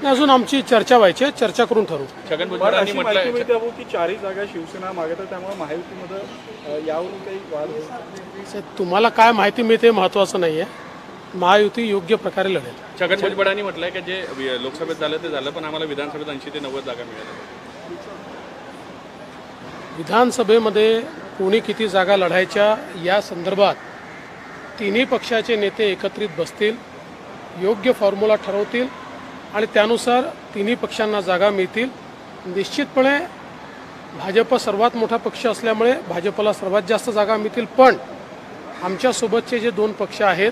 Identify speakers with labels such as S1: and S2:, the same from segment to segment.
S1: अजून आमची चर्चा व्हायची, चर्चा करून ठरवू.
S2: छगन भुजबळांनी म्हटलंय
S3: की चारही जागा शिवसेना मागत आहे, त्यामुळे महायुतीमध्ये यावरून काही वाद होईल.
S1: तुम्हाला काय माहिती मिळते महत्त्वाचं नाहीये. महायुती योग्य प्रकारे लढेल.
S2: छगन भुजबळांनी म्हटलंय की जे लोकसभेत झालं ते झालं, पण आम्हाला विधानसभेत 80 ते 90 जागा मिळाल्या.
S1: विधानसभेमध्ये कोणी किती जागा लढायच्या या संदर्भात तिन्ही पक्षाचे नेते एकत्रित बसतील, योग्य फॉर्म्युला ठरवतील आणि त्यानुसार तिन्ही पक्षांना जागा मिळतील. निश्चितपणे भाजप सर्वात मोठा पक्ष असल्यामुळे भाजपला सर्वात जास्त जागा मिळतील, पण आमच्यासोबतचे जे दोन पक्ष आहेत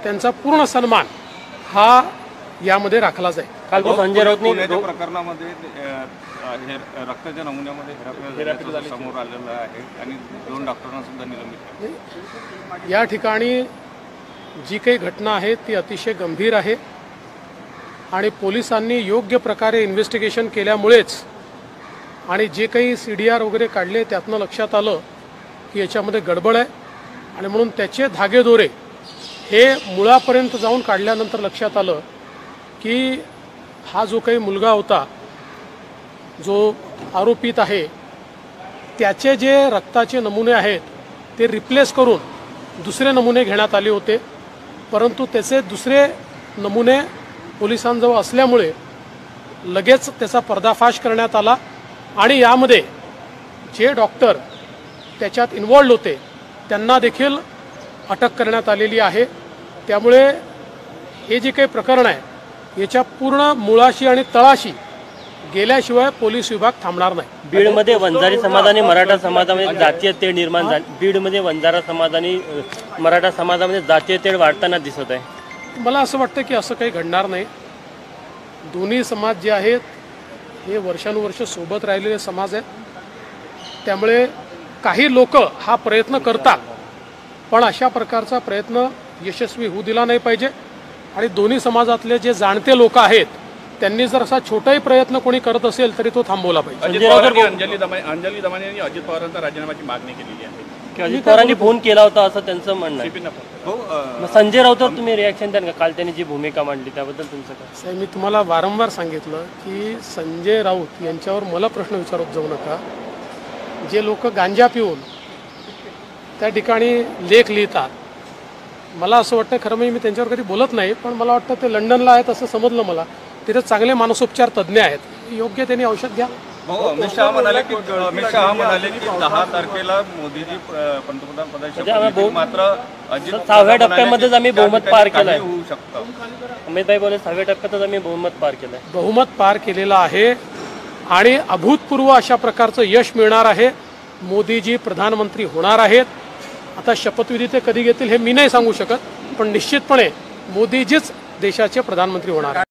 S1: त्यांचा पूर्ण सन्मान हा यामध्ये राखला जाईल.
S4: काल संजय राऊतनी
S5: प्रकरणामध्ये रक्ताच्या नमुन्यामध्ये हेराफेरी समोर आलेलं आहे आणि 2 डॉक्टरांना सुद्धा निलंबित केलं.
S1: या ठिकाणी जी काही घटना आहे ती अतिशय गंभीर आहे आणि पोलिसांनी योग्य प्रकारे इन्व्हेस्टिगेशन केल्यामुळेच आणि जे काही CDR वगैरे काढले त्यातनं लक्षात आलं की याच्यामध्ये गडबड आहे आणि म्हणून त्याचे धागेदोरे हे मुळापर्यंत जाऊन काढल्यानंतर लक्षात आलं की हा जो काही मुलगा होता जो आरोपित आहे त्याचे जे रक्ताचे नमुने आहेत ते रिप्लेस करून दुसरे नमुने घेण्यात आले होते, परंतु त्याचे दुसरे नमुने पोलिसांजवळ असल्यामुळे लगेच त्याचा पर्दाफाश करण्यात आला आणि यामध्ये जे डॉक्टर त्याच्यात इन्वॉल्ड होते त्यांना देखील अटक करण्यात आलेली आहे. त्यामुळे हे जे काही प्रकरण आहे याच्या पूर्ण मुळाशी आणि तळाशी गेल्याशिवाय पोलीस विभाग थांबणार नाही.
S4: बीडमध्ये वंजारी समाज आणि मराठा समाजामध्ये जातीय तेढ निर्माण झाली. बीडमध्ये वंजारा समाज आणि मराठा समाजामध्ये जातीय तेढ वाढताना दिसत आहे.
S1: मला असं वाटतं की असं काही घडणार नाही. दोन्ही समाज जे आहेत हे वर्षानुवर्ष सोबत राहिलेले समाज आहेत. त्यामुळे काही लोक हा प्रयत्न करतात, पण अशा प्रकारचा प्रयत्न यशस्वी होऊ दिला नाही पाहिजे आणि दोन्ही समाजातले जे जाणते लोक आहेत त्यांनी जर असा छोटाही प्रयत्न कोणी करत असेल तरी तो थांबवला पाहिजे.
S2: अंजली दमाने यांनी अजित पवारांचा राजीनाम्याची मागणी केलेली आहे.
S4: अजित पवारांनी फोन केला होता असं त्यांचं म्हणणं आहे. संजय राऊतवर तुम्ही रिॲक्शन द्या का? काल त्यांनी जी भूमिका मांडली त्याबद्दल तुमचं काय?
S1: साहेब, मी तुम्हाला वारंवार सांगितलं की संजय राऊत यांच्यावर मला प्रश्न विचारत जाऊ नका. जे लोक गांजा पिऊन त्या ठिकाणी लेख लिहितात, मला असं वाटतं, खरं म्हणजे मी त्यांच्यावर कधी बोलत नाही, पण मला वाटतं ते लंडनला आहेत असं समजलं मला. तिथे चांगले मानसोपचार तज्ज्ञ आहेत, योग्य त्यांनी औषध घ्या.
S5: अमित शहा म्हणाले की 10 तारखेला मोदीजी पंतप्रधान पदाची मात्र
S4: 6व्या टप्प्यामध्येच आम्ही बहुमत पार केलंय.
S5: होऊ शकतं.
S4: अमितभाई बोले 6व्या टप्प्यातच आम्ही बहुमत पार केलंय.
S1: बहुमत पार केलेलं आहे आणि अभूतपूर्व अशा प्रकारचं यश मिळणार आहे. मोदीजी प्रधानमंत्री होणार आहेत. आता शपथविधी ते कधी घेतील हे मी नाही सांगू शकत, पण निश्चितपणे मोदीजीच देशाचे प्रधानमंत्री होणार आहेत.